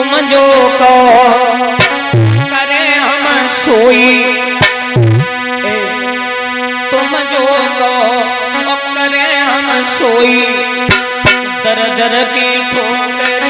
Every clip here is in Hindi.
तुम जो को करे हम सोई, तुम जो को करे हम सोई, दर दर की ठोकर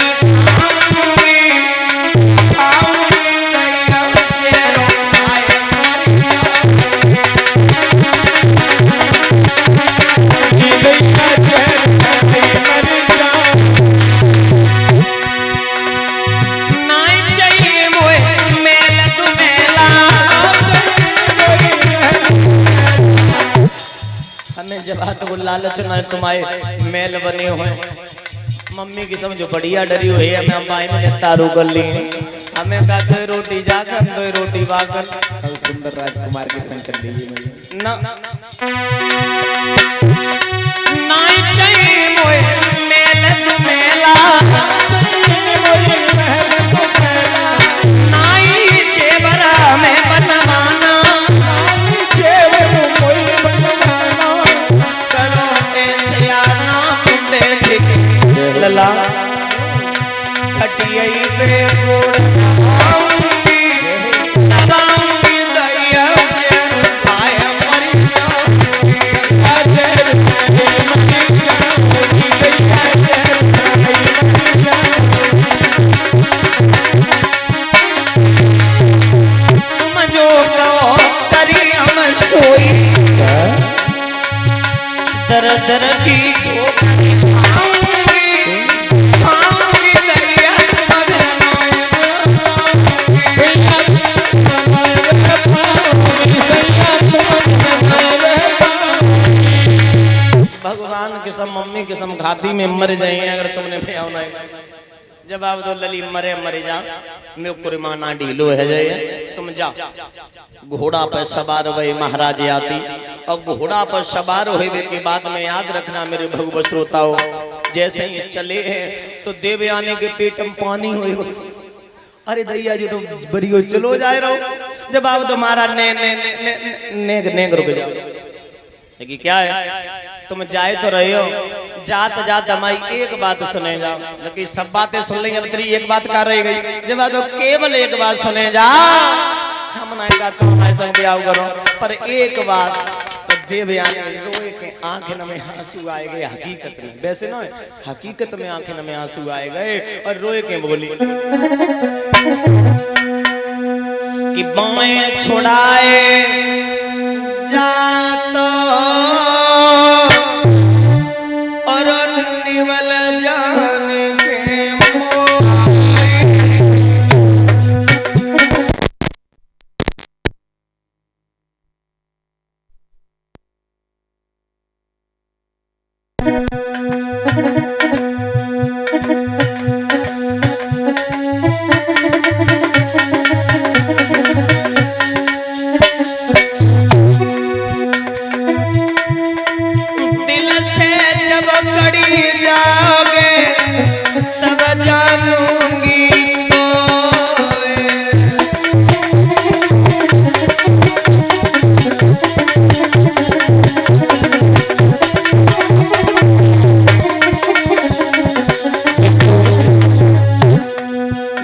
जब तो लालच न तुम्हारे मेल बने हुए। मम्मी की समझो बढ़िया डरी हुई है, मैं भाई मैंने तारू कर ली, हमें का दो रोटी जाकर दो रोटी बाकर। और सुंदर राजकुमार के शंकर देवी ना नहीं चाहिए मोए मेल तू मेला, नहीं जेबरा में बनवाना, लला खटियाई पे गोड़ आऊंगी, लगाऊंगी दैया आय मरी जाऊंगी, अजर मरी जाऊंगी, तुम जो कहो करी हम सोई, दर दर की ठोकर कसम मम्मी कसम खाती में मर जाइए अगर तुमने भैया जवाब दो लली मरे मरे जा मैं कुरमाना ढीलो है जाइए तुम जा। घोड़ा पर सवार हुए महाराज आती, और घोड़ा पर सवार हुए के बाद में याद रखना मेरे भगवत श्रोताओं, जैसे ही चले हैं तो देवयानी के पेट में पानी हुए। अरे दैया जी तो बरियो चलो जाए रहो। जवाब दो मारा ने ने ने ने ने रुक जाओ, लेकिन क्या है तुम जाए तो रहे हो, जात जात हमारी एक बात सुने जाओ, लेकिन सब बातें सुन लेंगे तेरी एक बात कह रही गई। जब तो केवल एक बात सुने जा, हम नहीं का तुम हमारे संग ब्याह करो, पर एक बात तो देवयानी रोए के आंखें में आंसू आए गए। हकीकत में वैसे ना हकीकत में आंखें में आंसू आए गए और रोए के बोली कि बाएं छुड़ाए जातो और निवल जान के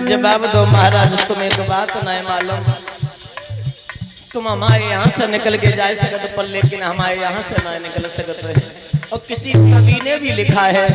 जवाब दो महाराज, तुम्हें तो बात नहीं मालूम, तुम हमारे यहाँ से निकल के जा सकते पर लेकिन हमारे यहाँ से नहीं निकल सकते रहे। और किसी कवि ने भी लिखा है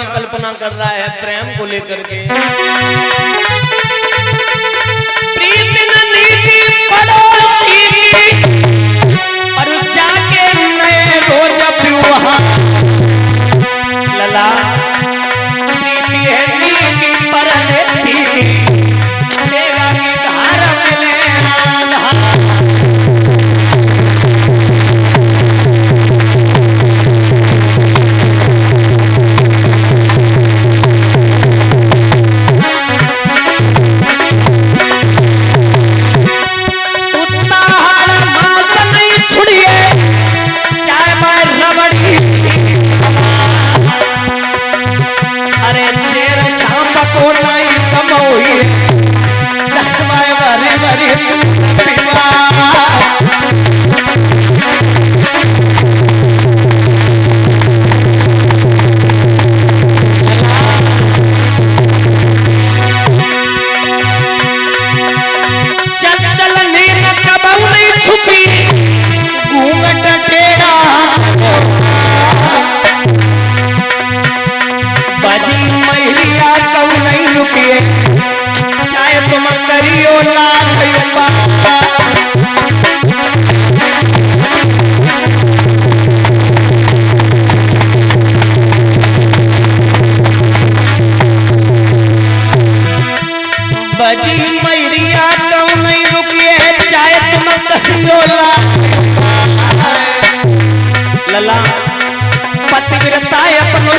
कल्पना कर रहा है प्रेम को लेकर के, और जाके नए रोज वहां लला प्रीति है नीति पर देगा की धार मिले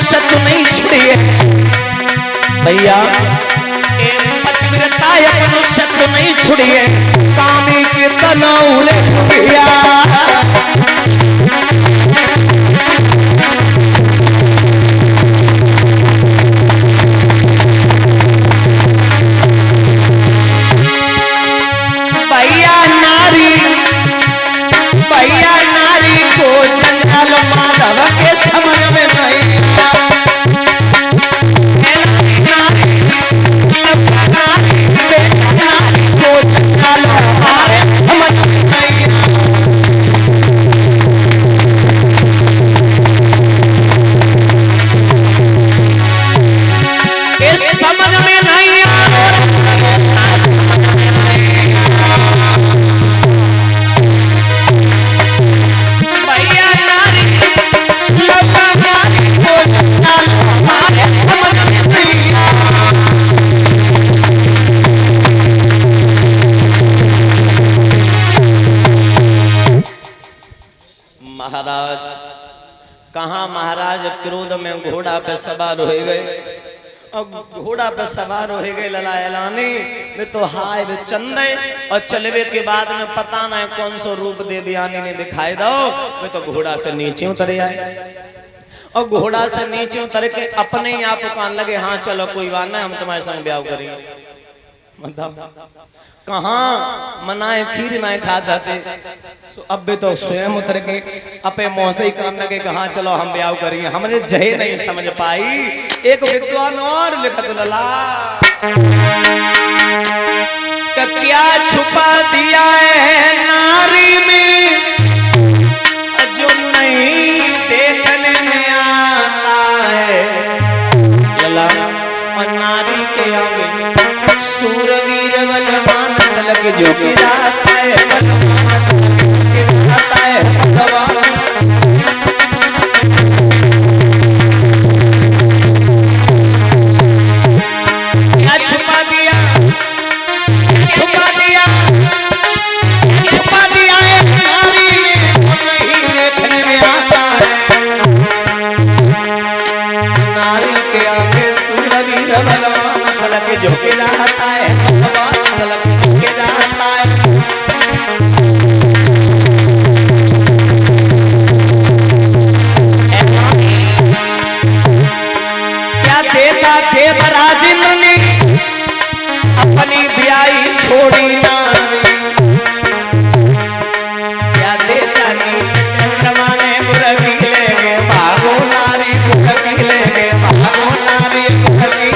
से तू नहीं छुड़िए भैया, ए पतिव्रता अपनों से तू नहीं छुड़िए, कामी के तनौले भैया। भैया नारी को जंगल माधव के समझ में नहीं नारी को जंगल हमारे समझ में नहीं। इस समझ में नहीं महाराज। कहा महाराज क्रोध में घोड़ा पे सवार हो गए, अब घोड़ा पे सवार हो गए ललायलानी में तो हाय वे चंदे, और चलवे के बाद में पता नहीं कौन सो रूप देवयानी ने दिखाई दो, मैं तो घोड़ा से नीचे उतरे आए, और घोड़ा से नीचे उतर के अपने ही आप कान लगे, हाँ चलो कोई बात नहीं हम तुम्हारे संग ब्याह करेंगे। कहाँ मनाए खीर ना खाता थे, अब भी तो स्वयं उतर के अपे मुंह से ही काम लगे, कहाँ चलो हम ब्याह करेंगे। हमने जय नहीं समझ पाई, एक विद्वान और लिखा तो लला क्या छुपा दिया है नारी में जो नहीं देखने में आता है। लला और नारी के आगे सूरवीर बलवान तलक जो गिराता है, गिराता है क्या छुपा दिया, छुपा दिया, छुपा दिया है नारी में वो नहीं देखने में आता है। नारी के आगे सूरवीर बलवान तलक जो गिराता है, क्या देता देवराज ने अपनी ब्याही छोड़ी ना, क्या देता चंद्रमा ने बुरकी लेके भागो नारी, बुरकी लेके भागो नारी, बुरकी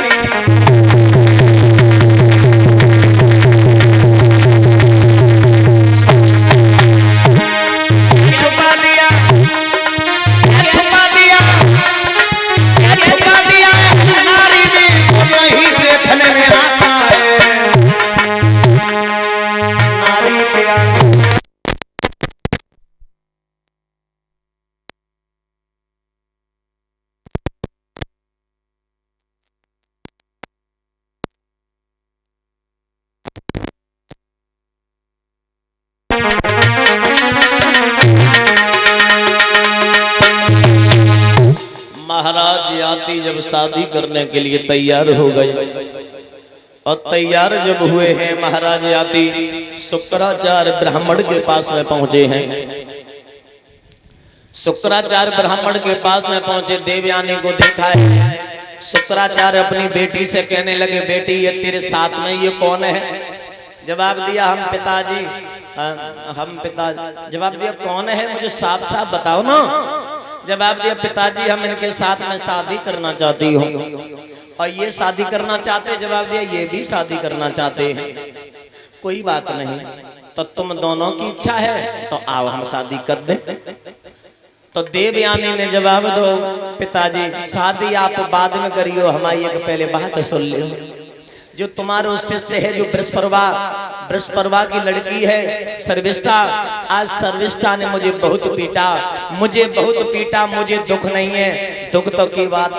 महाराज याति जब शादी करने के लिए तैयार हो गए, और तैयार जब हुए हैं महाराज याति शुक्राचार्य ब्राह्मण के पास में पहुंचे हैं। शुक्राचार्य ब्राह्मण के पास में पहुंचे, देवयानी को देखा है। शुक्राचार्य अपनी बेटी से कहने लगे, बेटी ये तेरे साथ में ये कौन है? जवाब दिया, हम पिताजी, हम पिता। जवाब दिया, कौन है मुझे साफ साफ बताओ ना। जवाब दिया, पिताजी हम इनके साथ में शादी करना चाहती हूँ, और ये शादी करना चाहते। जवाब दिया, ये भी शादी करना चाहते हैं। कोई बात नहीं, तो तुम दोनों की इच्छा है तो आओ हम शादी कर दें। तो देवयानी ने जवाब दो, पिताजी शादी आप बाद में करियो, हमारी एक पहले बात सुन लो। जो तुम्हारे शिष्य है, जो बृहस्पति की लड़की है सर्विष्ठा, आज सर्विष्ठा ने मुझे बहुत पीटा, मुझे दुख नहीं है, दुख तो की बात